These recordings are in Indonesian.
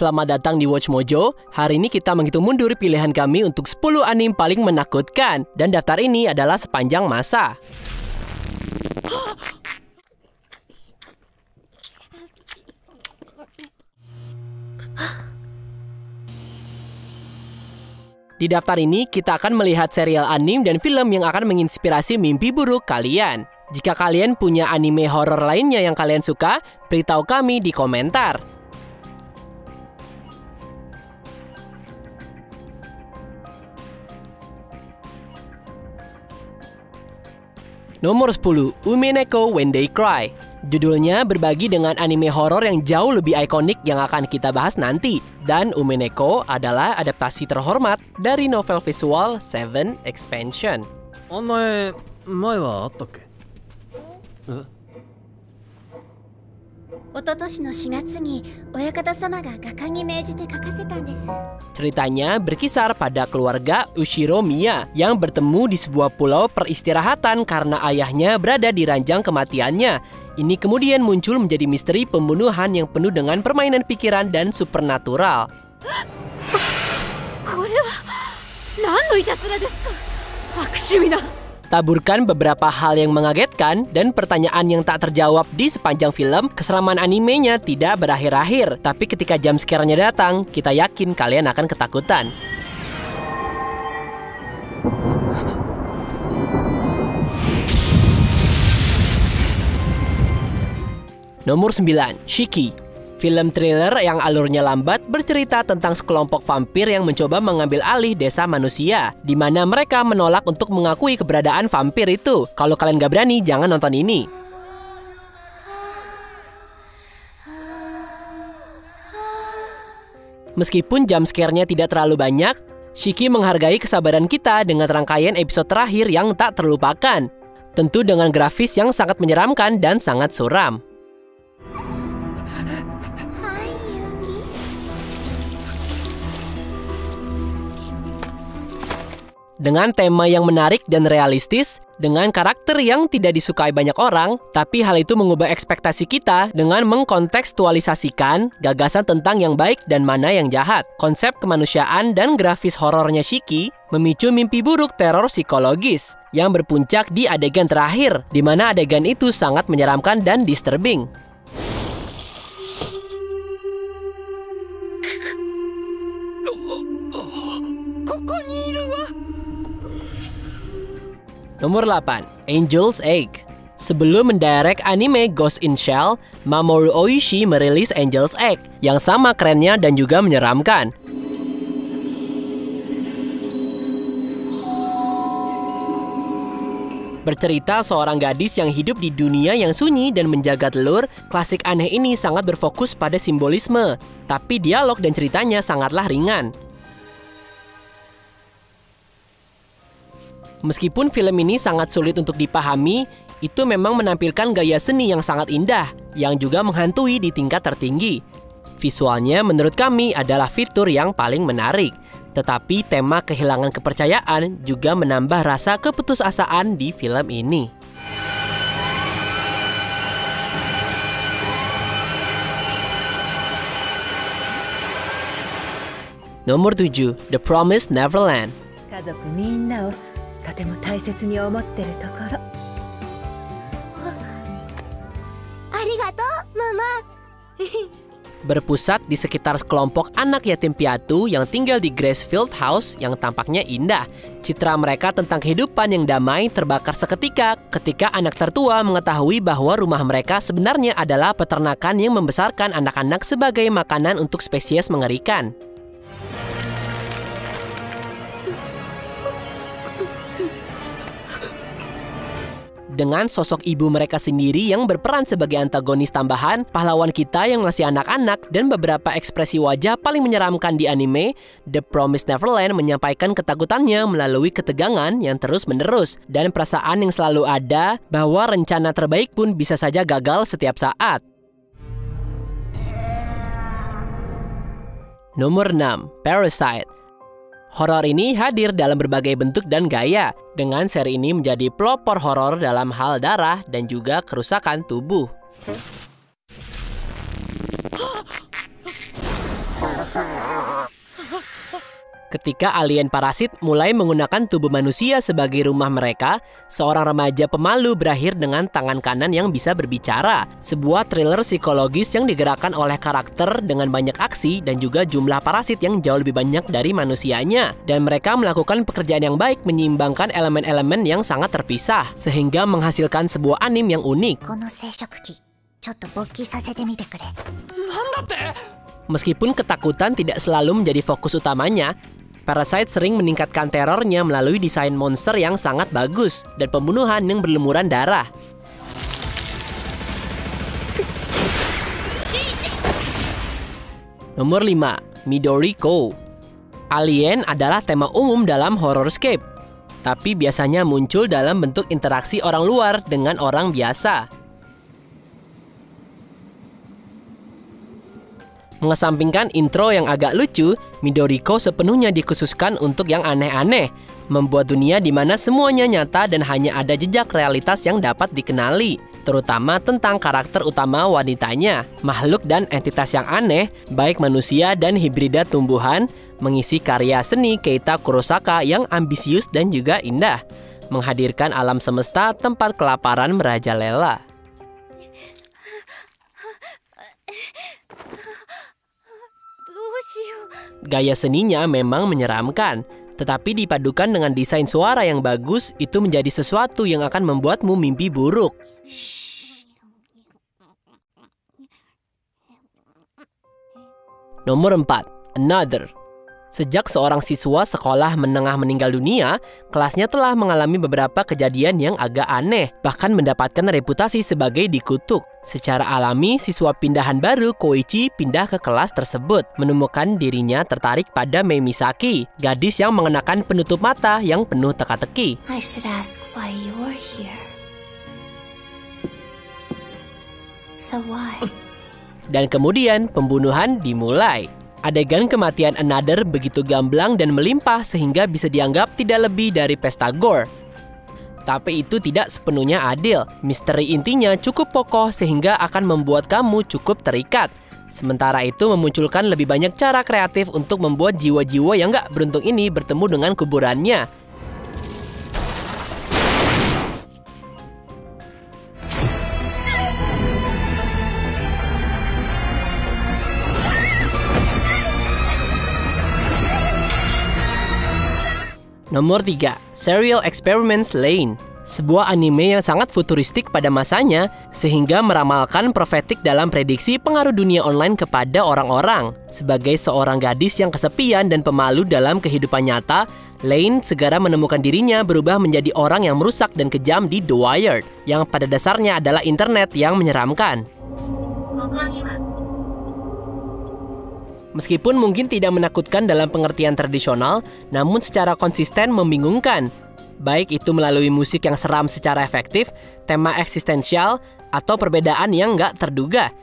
Selamat datang di Watch Mojo. Hari ini kita menghitung mundur pilihan kami untuk 10 anime paling menakutkan. Dan daftar ini adalah sepanjang masa. Di daftar ini, kita akan melihat serial anime dan film yang akan menginspirasi mimpi buruk kalian. Jika kalian punya anime horor lainnya yang kalian suka, beritahu kami di komentar. Nomor 10, Umineko When They Cry. Judulnya berbagi dengan anime horor yang jauh lebih ikonik yang akan kita bahas nanti. Dan Umineko adalah adaptasi terhormat dari novel visual Seven Expansion. 一昨年の4月に親方様が画家に命じて書かせたんです。 Ceritanya berkisar pada keluarga Ushiro Miya yang bertemu di sebuah pulau peristirahatan karena ayahnya berada di ranjang kematiannya. Ini kemudian muncul menjadi misteri pembunuhan yang penuh dengan permainan pikiran dan supernatural. Taburkan beberapa hal yang mengagetkan dan pertanyaan yang tak terjawab di sepanjang film, keseraman animenya tidak berakhir-akhir. Tapi ketika jump scare-nya datang, kita yakin kalian akan ketakutan. Nomor 9, Shiki. Film thriller yang alurnya lambat bercerita tentang sekelompok vampir yang mencoba mengambil alih desa manusia, di mana mereka menolak untuk mengakui keberadaan vampir itu. Kalau kalian gak berani, jangan nonton ini. Meskipun jump scare-nya tidak terlalu banyak, Shiki menghargai kesabaran kita dengan rangkaian episode terakhir yang tak terlupakan. Tentu dengan grafis yang sangat menyeramkan dan sangat suram. Dengan tema yang menarik dan realistis, dengan karakter yang tidak disukai banyak orang, tapi hal itu mengubah ekspektasi kita dengan mengkontekstualisasikan gagasan tentang yang baik dan mana yang jahat. Konsep kemanusiaan dan grafis horornya Shiki memicu mimpi buruk teror psikologis yang berpuncak di adegan terakhir, di mana adegan itu sangat menyeramkan dan disturbing. Nomor 8, Angel's Egg. Sebelum mendirect anime Ghost in Shell, Mamoru Oshii merilis Angel's Egg yang sama kerennya dan juga menyeramkan. Bercerita seorang gadis yang hidup di dunia yang sunyi dan menjaga telur, klasik aneh ini sangat berfokus pada simbolisme, tapi dialog dan ceritanya sangatlah ringan. Meskipun film ini sangat sulit untuk dipahami, itu memang menampilkan gaya seni yang sangat indah, yang juga menghantui di tingkat tertinggi. Visualnya menurut kami adalah fitur yang paling menarik, tetapi tema kehilangan kepercayaan juga menambah rasa keputusasaan di film ini. Nomor 7, The Promised Neverland. とても大切に思ってるところ。ありがとう、ママ。Berpusat di sekitar sekelompok anak yatim piatu yang tinggal di Gracefield House yang tampaknya indah. Citra mereka tentang kehidupan yang damai terbakar seketika ketika anak tertua mengetahui bahwa rumah mereka sebenarnya adalah peternakan yang membesarkan anak-anak sebagai makanan untuk spesies mengerikan. Dengan sosok ibu mereka sendiri yang berperan sebagai antagonis tambahan, pahlawan kita yang masih anak-anak, dan beberapa ekspresi wajah paling menyeramkan di anime, The Promised Neverland menyampaikan ketakutannya melalui ketegangan yang terus-menerus, dan perasaan yang selalu ada bahwa rencana terbaik pun bisa saja gagal setiap saat. Nomor 6, Parasite. Horor ini hadir dalam berbagai bentuk dan gaya, dengan seri ini menjadi pelopor horor dalam hal darah dan juga kerusakan tubuh. Ketika alien parasit mulai menggunakan tubuh manusia sebagai rumah mereka, seorang remaja pemalu berakhir dengan tangan kanan yang bisa berbicara. Sebuah thriller psikologis yang digerakkan oleh karakter dengan banyak aksi dan juga jumlah parasit yang jauh lebih banyak dari manusianya. Dan mereka melakukan pekerjaan yang baik menyeimbangkan elemen-elemen yang sangat terpisah, sehingga menghasilkan sebuah anime yang unik. Meskipun ketakutan tidak selalu menjadi fokus utamanya, Parasite sering meningkatkan terornya melalui desain monster yang sangat bagus dan pembunuhan yang berlumuran darah. Nomor 5. Midoriko. Alien adalah tema umum dalam horrorscape, tapi biasanya muncul dalam bentuk interaksi orang luar dengan orang biasa. Mengesampingkan intro yang agak lucu, Midoriko sepenuhnya dikhususkan untuk yang aneh-aneh, membuat dunia di mana semuanya nyata dan hanya ada jejak realitas yang dapat dikenali, terutama tentang karakter utama wanitanya. Makhluk dan entitas yang aneh, baik manusia dan hibrida tumbuhan, mengisi karya seni Keita Kurosaka yang ambisius dan juga indah, menghadirkan alam semesta tempat kelaparan merajalela. Gaya seninya memang menyeramkan, tetapi dipadukan dengan desain suara yang bagus, itu menjadi sesuatu yang akan membuatmu mimpi buruk. Nomor 4. Another. Sejak seorang siswa sekolah menengah meninggal dunia, kelasnya telah mengalami beberapa kejadian yang agak aneh, bahkan mendapatkan reputasi sebagai dikutuk. Secara alami, siswa pindahan baru Koichi pindah ke kelas tersebut, menemukan dirinya tertarik pada Mei Misaki, gadis yang mengenakan penutup mata yang penuh teka-teki. I should ask why you're here. So why? Dan kemudian pembunuhan dimulai. Adegan kematian Another begitu gamblang dan melimpah sehingga bisa dianggap tidak lebih dari pesta gore. Tapi itu tidak sepenuhnya adil. Misteri intinya cukup pokok sehingga akan membuat kamu cukup terikat. Sementara itu memunculkan lebih banyak cara kreatif untuk membuat jiwa-jiwa yang gak beruntung ini bertemu dengan kuburannya. Nomor 3. Serial Experiments Lain. Sebuah anime yang sangat futuristik pada masanya, sehingga meramalkan profetik dalam prediksi pengaruh dunia online kepada orang-orang. Sebagai seorang gadis yang kesepian dan pemalu dalam kehidupan nyata, Lane segera menemukan dirinya berubah menjadi orang yang merusak dan kejam di The Wired, yang pada dasarnya adalah internet yang menyeramkan. Meskipun mungkin tidak menakutkan dalam pengertian tradisional, namun secara konsisten membingungkan. Baik itu melalui musik yang seram secara efektif, tema eksistensial, atau perbedaan yang nggak terduga.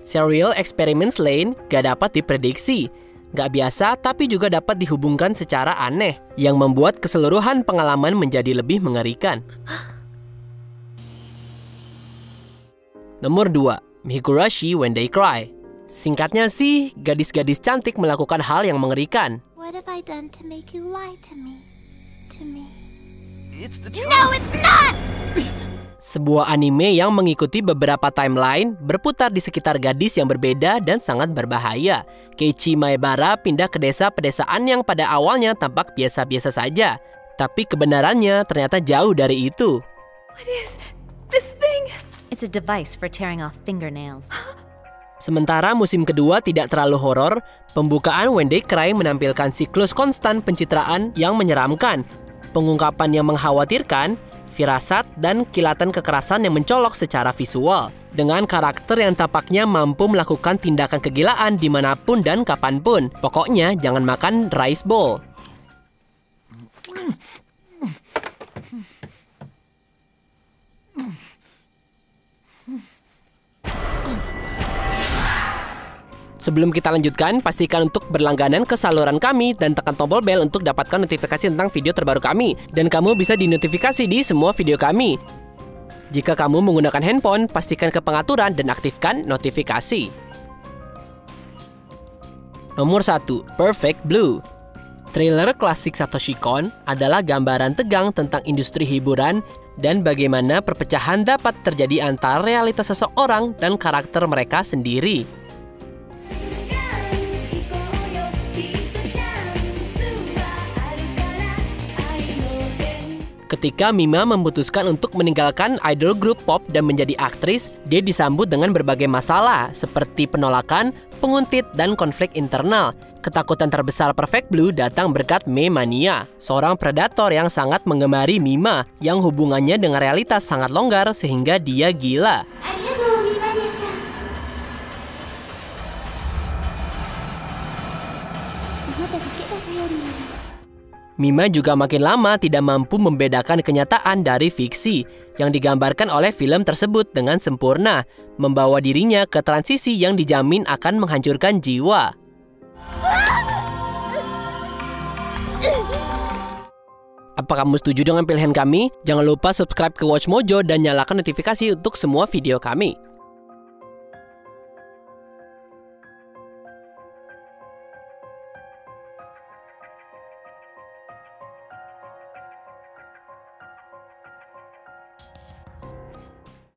Serial Experiments Lain gak dapat diprediksi. Gak biasa, tapi juga dapat dihubungkan secara aneh, yang membuat keseluruhan pengalaman menjadi lebih mengerikan. Nomor 2. Higurashi When They Cry. Singkatnya sih, gadis-gadis cantik melakukan hal yang mengerikan. What have I done to make you lie to me? It's the truth. No, it's not! Sebuah anime yang mengikuti beberapa timeline berputar di sekitar gadis yang berbeda dan sangat berbahaya. Keiichi Maebara pindah ke desa pedesaan yang pada awalnya tampak biasa-biasa saja. Tapi kebenarannya ternyata jauh dari itu. What is this thing? It's a device for tearing off fingernails. Sementara musim kedua tidak terlalu horor, pembukaan When They Cry menampilkan siklus konstan pencitraan yang menyeramkan, pengungkapan yang mengkhawatirkan, firasat, dan kilatan kekerasan yang mencolok secara visual. Dengan karakter yang tampaknya mampu melakukan tindakan kegilaan dimanapun dan kapanpun. Pokoknya jangan makan rice bowl. Sebelum kita lanjutkan, pastikan untuk berlangganan ke saluran kami dan tekan tombol bel untuk dapatkan notifikasi tentang video terbaru kami. Dan kamu bisa dinotifikasi di semua video kami. Jika kamu menggunakan handphone, pastikan ke pengaturan dan aktifkan notifikasi. Nomor 1. Perfect Blue. Trailer klasik Satoshi Kon adalah gambaran tegang tentang industri hiburan dan bagaimana perpecahan dapat terjadi antara realitas seseorang dan karakter mereka sendiri. Ketika Mima memutuskan untuk meninggalkan idol grup pop dan menjadi aktris, dia disambut dengan berbagai masalah seperti penolakan, penguntit, dan konflik internal. Ketakutan terbesar Perfect Blue datang berkat Memania, seorang predator yang sangat menggemari Mima, yang hubungannya dengan realitas sangat longgar sehingga dia gila. Mima juga makin lama tidak mampu membedakan kenyataan dari fiksi yang digambarkan oleh film tersebut dengan sempurna, membawa dirinya ke transisi yang dijamin akan menghancurkan jiwa. Apa kamu setuju dengan pilihan kami? Jangan lupa subscribe ke Watch Mojo dan nyalakan notifikasi untuk semua video kami.